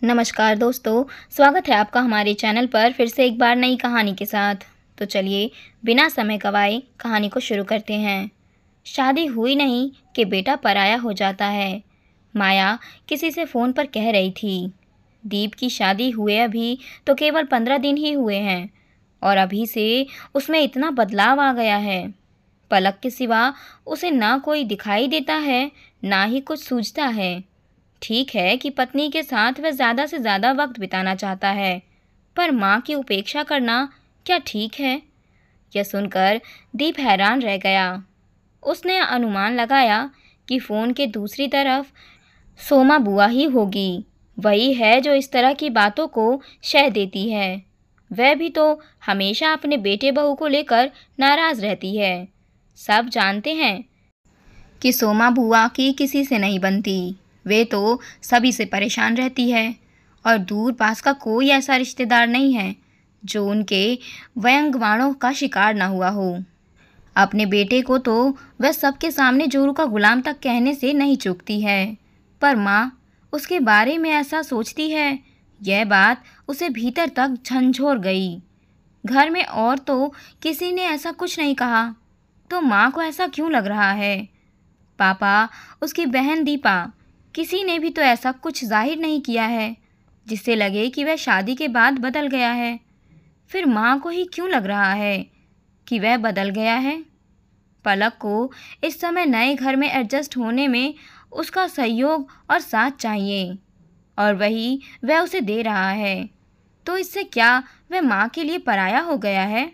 नमस्कार दोस्तों, स्वागत है आपका हमारे चैनल पर फिर से एक बार नई कहानी के साथ। तो चलिए बिना समय गवाए कहानी को शुरू करते हैं। शादी हुई नहीं कि बेटा पराया हो जाता है, माया किसी से फ़ोन पर कह रही थी। दीप की शादी हुए अभी तो केवल 15 दिन ही हुए हैं और अभी से उसमें इतना बदलाव आ गया है। पलक के सिवा उसे ना कोई दिखाई देता है, ना ही कुछ सूझता है। ठीक है कि पत्नी के साथ वह ज़्यादा से ज़्यादा वक्त बिताना चाहता है, पर माँ की उपेक्षा करना क्या ठीक है? यह सुनकर दीप हैरान रह गया। उसने अनुमान लगाया कि फ़ोन के दूसरी तरफ सोमा बुआ ही होगी। वही है जो इस तरह की बातों को शह देती है। वह भी तो हमेशा अपने बेटे बहू को लेकर नाराज़ रहती है। सब जानते हैं कि सोमा बुआ की किसी से नहीं बनती। वे तो सभी से परेशान रहती है और दूर पास का कोई ऐसा रिश्तेदार नहीं है जो उनके व्यंग्यवाणों का शिकार ना हुआ हो। अपने बेटे को तो वह सबके सामने जोरू का गुलाम तक कहने से नहीं चूकती है, पर माँ उसके बारे में ऐसा सोचती है, यह बात उसे भीतर तक झंझोर गई। घर में और तो किसी ने ऐसा कुछ नहीं कहा, तो माँ को ऐसा क्यों लग रहा है? पापा, उसकी बहन दीपा, किसी ने भी तो ऐसा कुछ जाहिर नहीं किया है जिससे लगे कि वह शादी के बाद बदल गया है। फिर माँ को ही क्यों लग रहा है कि वह बदल गया है? पलक को इस समय नए घर में एडजस्ट होने में उसका सहयोग और साथ चाहिए और वही वह उसे दे रहा है। तो इससे क्या वह माँ के लिए पराया हो गया है?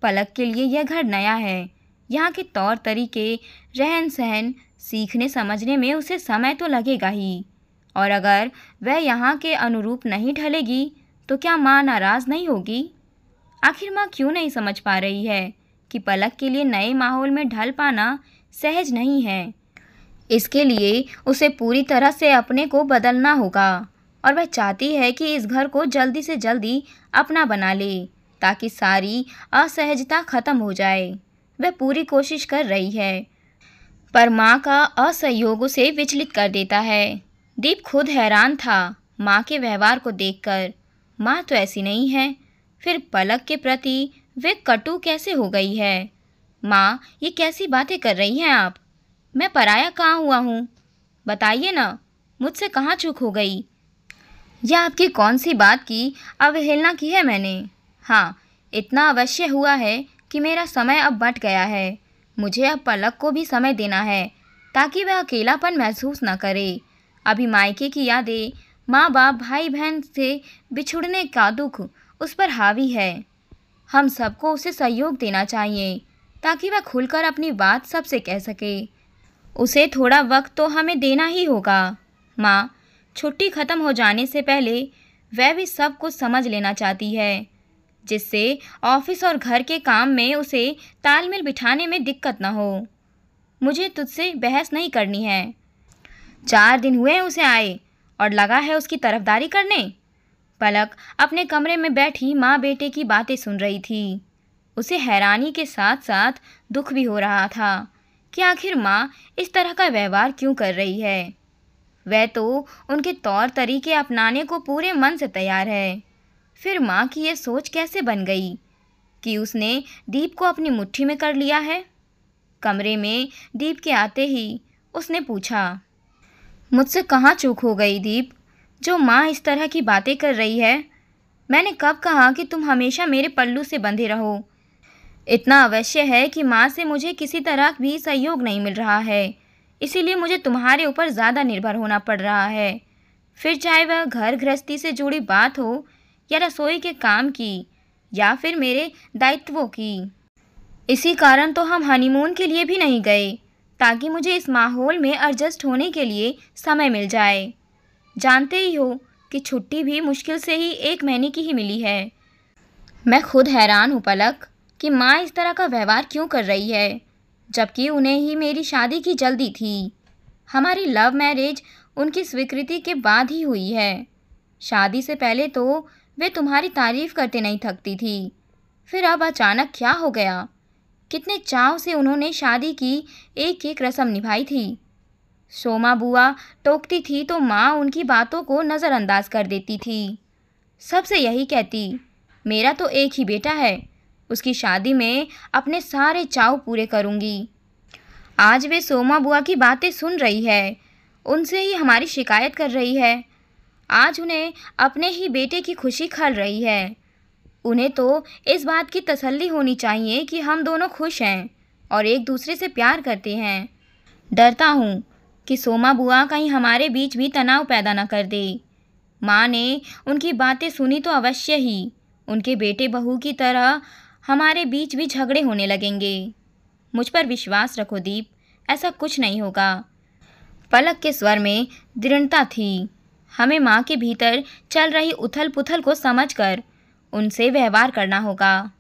पलक के लिए यह घर नया है। यहाँ के तौर तरीके, रहन सहन सीखने समझने में उसे समय तो लगेगा ही, और अगर वह यहाँ के अनुरूप नहीं ढलेगी तो क्या माँ नाराज़ नहीं होगी? आखिर माँ क्यों नहीं समझ पा रही है कि पलक के लिए नए माहौल में ढल पाना सहज नहीं है। इसके लिए उसे पूरी तरह से अपने को बदलना होगा और वह चाहती है कि इस घर को जल्दी से जल्दी अपना बना ले ताकि सारी असहजता खत्म हो जाए। वह पूरी कोशिश कर रही है, पर माँ का असहयोग उसे विचलित कर देता है। दीप खुद हैरान था माँ के व्यवहार को देखकर। माँ तो ऐसी नहीं है, फिर पलक के प्रति वे कटु कैसे हो गई है? माँ, ये कैसी बातें कर रही हैं आप? मैं पराया कहाँ हुआ हूँ? बताइए ना, मुझसे कहाँ चूक हो गई? या आपकी कौन सी बात की अवहेलना की है मैंने? हाँ, इतना अवश्य हुआ है कि मेरा समय अब बँट गया है। मुझे अब पलक को भी समय देना है ताकि वह अकेलापन महसूस न करे। अभी मायके की यादें, माँ बाप, भाई बहन से बिछुड़ने का दुख उस पर हावी है। हम सबको उसे सहयोग देना चाहिए ताकि वह खुलकर अपनी बात सबसे कह सके। उसे थोड़ा वक्त तो हमें देना ही होगा। माँ, छुट्टी ख़त्म हो जाने से पहले वह भी सब कुछ समझ लेना चाहती है, जिससे ऑफिस और घर के काम में उसे तालमेल बिठाने में दिक्कत न हो। मुझे तुझसे बहस नहीं करनी है। 4 दिन हुए हैं उसे आए और लगा है उसकी तरफदारी करने। पलक अपने कमरे में बैठी माँ बेटे की बातें सुन रही थी। उसे हैरानी के साथ साथ दुख भी हो रहा था कि आखिर माँ इस तरह का व्यवहार क्यों कर रही है। वह तो उनके तौर तरीके अपनाने को पूरे मन से तैयार है। फिर माँ की ये सोच कैसे बन गई कि उसने दीप को अपनी मुट्ठी में कर लिया है? कमरे में दीप के आते ही उसने पूछा, मुझसे कहाँ चूक हो गई दीप, जो माँ इस तरह की बातें कर रही है? मैंने कब कहा कि तुम हमेशा मेरे पल्लू से बंधे रहो? इतना अवश्य है कि माँ से मुझे किसी तरह भी सहयोग नहीं मिल रहा है, इसीलिए मुझे तुम्हारे ऊपर ज़्यादा निर्भर होना पड़ रहा है। फिर चाहे वह घर गृहस्थी से जुड़ी बात हो या रसोई के काम की या फिर मेरे दायित्वों की। इसी कारण तो हम हनीमून के लिए भी नहीं गए, ताकि मुझे इस माहौल में एडजस्ट होने के लिए समय मिल जाए। जानते ही हो कि छुट्टी भी मुश्किल से ही 1 महीने की ही मिली है। मैं खुद हैरान हूँ पलक कि माँ इस तरह का व्यवहार क्यों कर रही है, जबकि उन्हें ही मेरी शादी की जल्दी थी। हमारी लव मैरिज उनकी स्वीकृति के बाद ही हुई है। शादी से पहले तो वे तुम्हारी तारीफ करते नहीं थकती थी, फिर अब अचानक क्या हो गया? कितने चाव से उन्होंने शादी की एक एक रस्म निभाई थी। सोमा बुआ टोकती थी तो माँ उनकी बातों को नज़रअंदाज कर देती थी। सबसे यही कहती, मेरा तो एक ही बेटा है, उसकी शादी में अपने सारे चाव पूरे करूँगी। आज वे सोमा बुआ की बातें सुन रही है, उनसे ही हमारी शिकायत कर रही है। आज उन्हें अपने ही बेटे की खुशी खल रही है। उन्हें तो इस बात की तसल्ली होनी चाहिए कि हम दोनों खुश हैं और एक दूसरे से प्यार करते हैं। डरता हूँ कि सोमा बुआ कहीं हमारे बीच भी तनाव पैदा न कर दे। माँ ने उनकी बातें सुनी तो अवश्य ही उनके बेटे बहू की तरह हमारे बीच भी झगड़े होने लगेंगे। मुझ पर विश्वास रखो दीप, ऐसा कुछ नहीं होगा। पलक के स्वर में दृढ़ता थी। हमें माँ के भीतर चल रही उथल पुथल को समझकर उनसे व्यवहार करना होगा,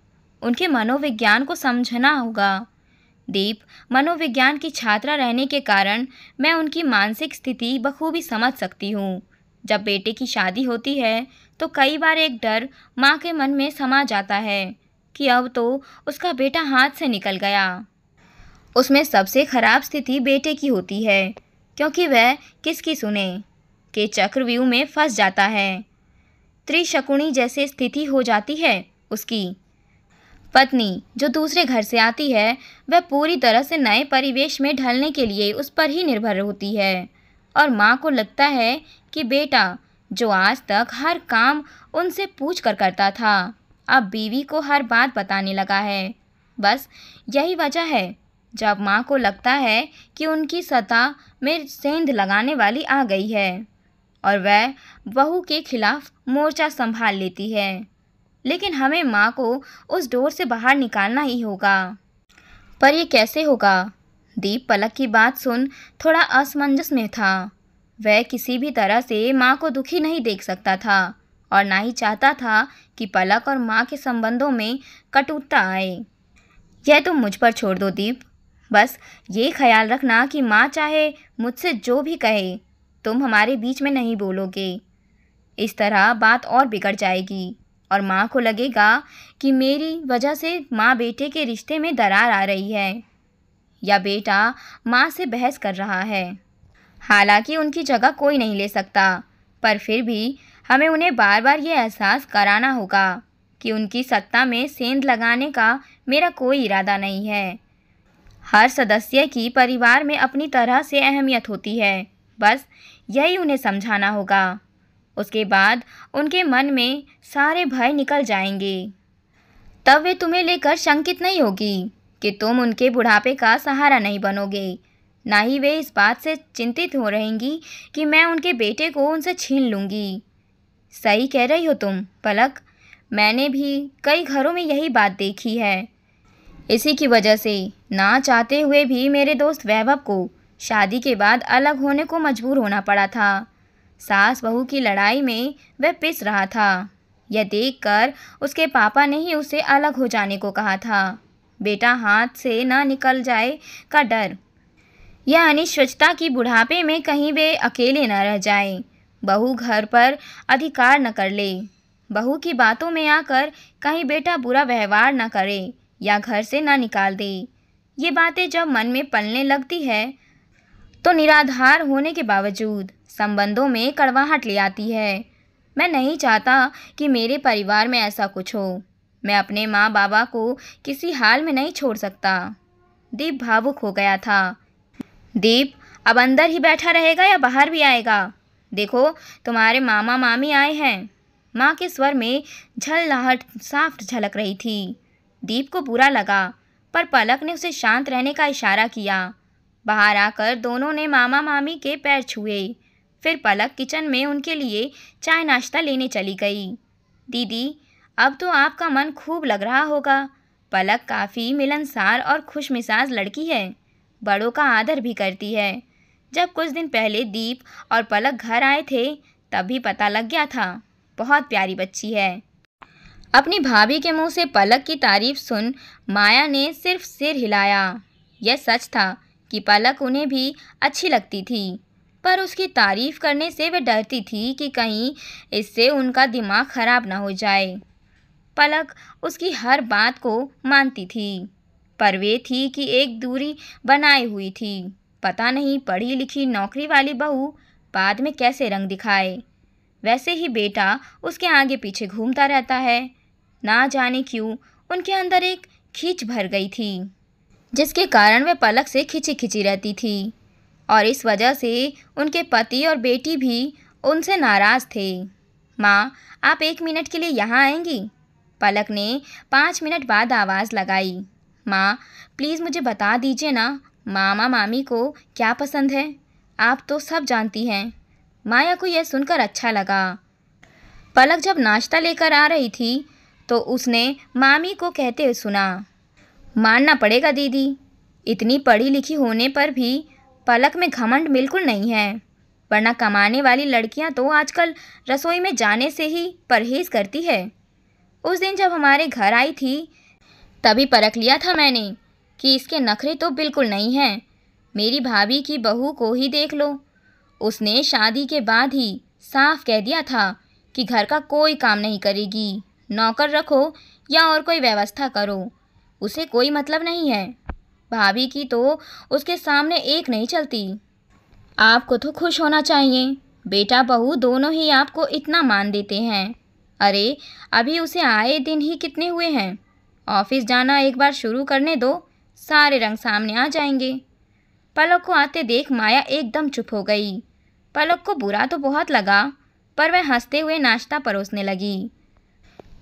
उनके मनोविज्ञान को समझना होगा। दीप, मनोविज्ञान की छात्रा रहने के कारण मैं उनकी मानसिक स्थिति बखूबी समझ सकती हूँ। जब बेटे की शादी होती है तो कई बार एक डर माँ के मन में समा जाता है कि अब तो उसका बेटा हाथ से निकल गया। उसमें सबसे खराब स्थिति बेटे की होती है, क्योंकि वह किसकी सुने के चक्रव्यूह में फंस जाता है। त्रिशकुणी जैसे स्थिति हो जाती है उसकी। पत्नी जो दूसरे घर से आती है वह पूरी तरह से नए परिवेश में ढलने के लिए उस पर ही निर्भर होती है और माँ को लगता है कि बेटा जो आज तक हर काम उनसे पूछ कर करता था अब बीवी को हर बात बताने लगा है। बस यही वजह है जब माँ को लगता है कि उनकी सत्ता में सेंध लगाने वाली आ गई है और वह बहू के खिलाफ मोर्चा संभाल लेती है। लेकिन हमें माँ को उस डोर से बाहर निकालना ही होगा। पर यह कैसे होगा? दीप पलक की बात सुन थोड़ा असमंजस में था। वह किसी भी तरह से माँ को दुखी नहीं देख सकता था और ना ही चाहता था कि पलक और माँ के संबंधों में कटुता आए। यह तुम मुझ पर छोड़ दो दीप। बस ये ख्याल रखना कि माँ चाहे मुझसे जो भी कहे तुम हमारे बीच में नहीं बोलोगे। इस तरह बात और बिगड़ जाएगी और माँ को लगेगा कि मेरी वजह से माँ बेटे के रिश्ते में दरार आ रही है या बेटा माँ से बहस कर रहा है। हालांकि उनकी जगह कोई नहीं ले सकता, पर फिर भी हमें उन्हें बार बार ये एहसास कराना होगा कि उनकी सत्ता में सेंध लगाने का मेरा कोई इरादा नहीं है। हर सदस्य की परिवार में अपनी तरह से अहमियत होती है, बस यही उन्हें समझाना होगा। उसके बाद उनके मन में सारे भय निकल जाएंगे। तब वे तुम्हें लेकर शंकित नहीं होगी कि तुम उनके बुढ़ापे का सहारा नहीं बनोगे। ना ही वे इस बात से चिंतित हो रहेंगी कि मैं उनके बेटे को उनसे छीन लूँगी। सही कह रही हो तुम पलक, मैंने भी कई घरों में यही बात देखी है। इसी की वजह से ना चाहते हुए भी मेरे दोस्त वैभव को शादी के बाद अलग होने को मजबूर होना पड़ा था। सास बहू की लड़ाई में वह पिस रहा था। यह देखकर उसके पापा ने ही उसे अलग हो जाने को कहा था। बेटा हाथ से ना निकल जाए का डर, यह अनिश्चितता की बुढ़ापे में कहीं वे अकेले न रह जाएं, बहू घर पर अधिकार न कर ले, बहू की बातों में आकर कहीं बेटा बुरा व्यवहार न करे या घर से न निकाल दे। ये बातें जब मन में पलने लगती है तो निराधार होने के बावजूद संबंधों में कड़वाहट ले आती है। मैं नहीं चाहता कि मेरे परिवार में ऐसा कुछ हो। मैं अपने माँ बाबा को किसी हाल में नहीं छोड़ सकता। दीप भावुक हो गया था। दीप अब अंदर ही बैठा रहेगा या बाहर भी आएगा? देखो तुम्हारे मामा मामी आए हैं। माँ के स्वर में झल्लाहट साफ झलक रही थी। दीप को बुरा लगा, पर पलक ने उसे शांत रहने का इशारा किया। बाहर आकर दोनों ने मामा मामी के पैर छुए। फिर पलक किचन में उनके लिए चाय नाश्ता लेने चली गई। दीदी, अब तो आपका मन खूब लग रहा होगा। पलक काफ़ी मिलनसार और खुशमिजाज लड़की है, बड़ों का आदर भी करती है। जब कुछ दिन पहले दीप और पलक घर आए थे तभी पता लग गया था, बहुत प्यारी बच्ची है। अपनी भाभी के मुंह से पलक की तारीफ सुन माया ने सिर्फ सिर हिलाया। यह सच था कि पलक उन्हें भी अच्छी लगती थी, पर उसकी तारीफ करने से वे डरती थी कि कहीं इससे उनका दिमाग खराब ना हो जाए। पलक उसकी हर बात को मानती थी, पर वे थी कि एक दूरी बनाए हुई थी। पता नहीं पढ़ी लिखी नौकरी वाली बहू बाद में कैसे रंग दिखाए। वैसे ही बेटा उसके आगे पीछे घूमता रहता है। ना जाने क्यों उनके अंदर एक खींच भर गई थी, जिसके कारण वे पलक से खिंची खिंची रहती थी, और इस वजह से उनके पति और बेटी भी उनसे नाराज़ थे। माँ, आप 1 मिनट के लिए यहाँ आएंगी? पलक ने 5 मिनट बाद आवाज़ लगाई। माँ, प्लीज़ मुझे बता दीजिए ना, मामा मामी को क्या पसंद है? आप तो सब जानती हैं। माया को यह सुनकर अच्छा लगा। पलक जब नाश्ता लेकर आ रही थी तो उसने मामी को कहते हुए सुना, मानना पड़ेगा दीदी, इतनी पढ़ी लिखी होने पर भी पलक में घमंड बिल्कुल नहीं है, वरना कमाने वाली लड़कियां तो आजकल रसोई में जाने से ही परहेज़ करती है। उस दिन जब हमारे घर आई थी तभी परख लिया था मैंने कि इसके नखरे तो बिल्कुल नहीं हैं। मेरी भाभी की बहू को ही देख लो, उसने शादी के बाद ही साफ कह दिया था कि घर का कोई काम नहीं करेगी, नौकर रखो या और कोई व्यवस्था करो, उसे कोई मतलब नहीं है। भाभी की तो उसके सामने एक नहीं चलती। आपको तो खुश होना चाहिए, बेटा बहू दोनों ही आपको इतना मान देते हैं। अरे अभी उसे आए दिन ही कितने हुए हैं, ऑफिस जाना एक बार शुरू करने दो, सारे रंग सामने आ जाएंगे। पलक को आते देख माया एकदम चुप हो गई। पलक को बुरा तो बहुत लगा, पर वह हंसते हुए नाश्ता परोसने लगी।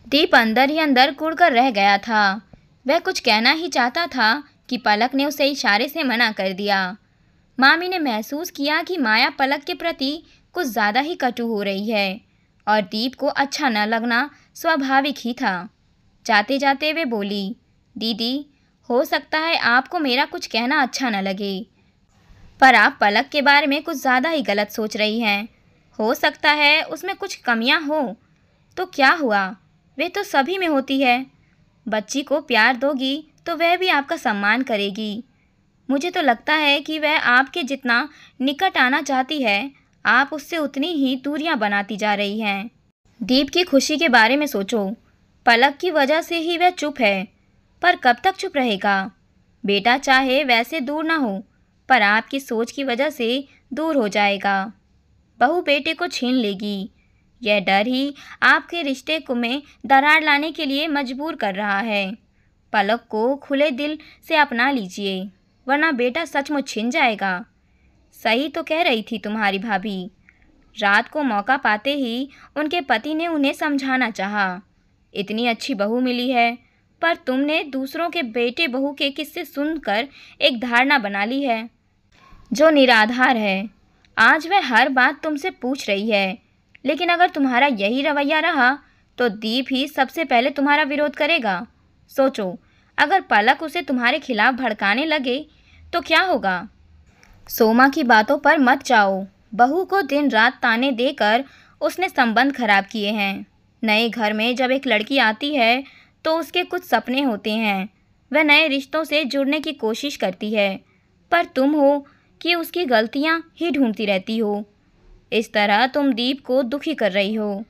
दीप अंदर ही अंदर कुढ़कर रह गया था। वह कुछ कहना ही चाहता था कि पलक ने उसे इशारे से मना कर दिया। मामी ने महसूस किया कि माया पलक के प्रति कुछ ज़्यादा ही कटु हो रही है, और दीप को अच्छा न लगना स्वाभाविक ही था। जाते जाते वे बोली, दीदी, हो सकता है आपको मेरा कुछ कहना अच्छा न लगे, पर आप पलक के बारे में कुछ ज़्यादा ही गलत सोच रही हैं। हो सकता है उसमें कुछ कमियां हो, तो क्या हुआ, वे तो सभी में होती है। बच्ची को प्यार दोगी तो वह भी आपका सम्मान करेगी। मुझे तो लगता है कि वह आपके जितना निकट आना चाहती है, आप उससे उतनी ही दूरियां बनाती जा रही हैं। दीप की खुशी के बारे में सोचो, पलक की वजह से ही वह चुप है, पर कब तक चुप रहेगा? बेटा चाहे वैसे दूर ना हो, पर आपकी सोच की वजह से दूर हो जाएगा। बहू बेटे को छीन लेगी, यह डर ही आपके रिश्ते को में दरार लाने के लिए मजबूर कर रहा है। पलक को खुले दिल से अपना लीजिए, वरना बेटा सचमुच छिन जाएगा। सही तो कह रही थी तुम्हारी भाभी। रात को मौका पाते ही उनके पति ने उन्हें समझाना चाहा, इतनी अच्छी बहू मिली है, पर तुमने दूसरों के बेटे बहू के किस्से सुनकर एक धारणा बना ली है जो निराधार है। आज वह हर बात तुमसे पूछ रही है, लेकिन अगर तुम्हारा यही रवैया रहा तो दीप ही सबसे पहले तुम्हारा विरोध करेगा। सोचो, अगर पलक उसे तुम्हारे खिलाफ भड़काने लगे तो क्या होगा? सोमा की बातों पर मत जाओ। बहू को दिन रात ताने देकर उसने संबंध खराब किए हैं। नए घर में जब एक लड़की आती है तो उसके कुछ सपने होते हैं, वह नए रिश्तों से जुड़ने की कोशिश करती है, पर तुम हो कि उसकी गलतियां ही ढूंढती रहती हो। इस तरह तुम दीप को दुखी कर रही हो।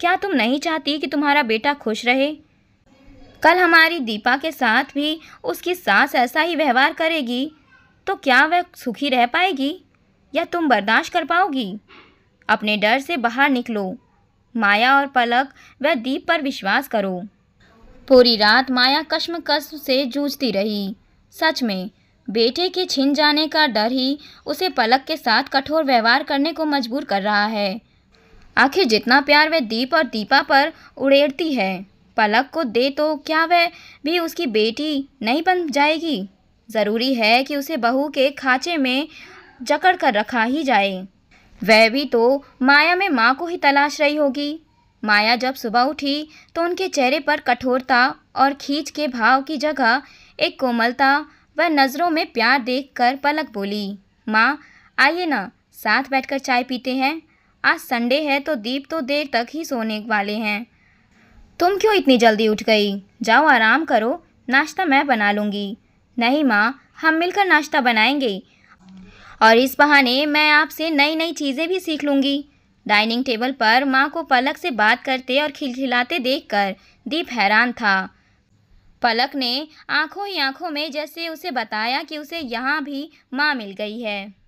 क्या तुम नहीं चाहती कि तुम्हारा बेटा खुश रहे? कल हमारी दीपा के साथ भी उसकी सास ऐसा ही व्यवहार करेगी तो क्या वह सुखी रह पाएगी, या तुम बर्दाश्त कर पाओगी? अपने डर से बाहर निकलो। माया और पलक व दीप पर विश्वास करो। पूरी रात माया कश्मकश से जूझती रही। सच में बेटे के छिन जाने का डर ही उसे पलक के साथ कठोर व्यवहार करने को मजबूर कर रहा है। आखिर जितना प्यार वह दीप और दीपा पर उड़ेलती है, पलक को दे तो क्या वह भी उसकी बेटी नहीं बन जाएगी? ज़रूरी है कि उसे बहू के खांचे में जकड़ कर रखा ही जाए। वह भी तो माया में माँ को ही तलाश रही होगी। माया जब सुबह उठी तो उनके चेहरे पर कठोरता और खींच के भाव की जगह एक कोमलता व नज़रों में प्यार देखकर पलक बोली, माँ आइए ना, साथ बैठकर चाय पीते हैं। आज संडे है तो दीप तो देर तक ही सोने वाले हैं। तुम क्यों इतनी जल्दी उठ गई? जाओ आराम करो, नाश्ता मैं बना लूँगी। नहीं माँ, हम मिलकर नाश्ता बनाएंगे, और इस बहाने मैं आपसे नई नई चीज़ें भी सीख लूँगी। डाइनिंग टेबल पर माँ को पलक से बात करते और खिलखिलाते देखकर दीप हैरान था। पलक ने आंखों ही आंखों में जैसे उसे बताया कि उसे यहाँ भी माँ मिल गई है।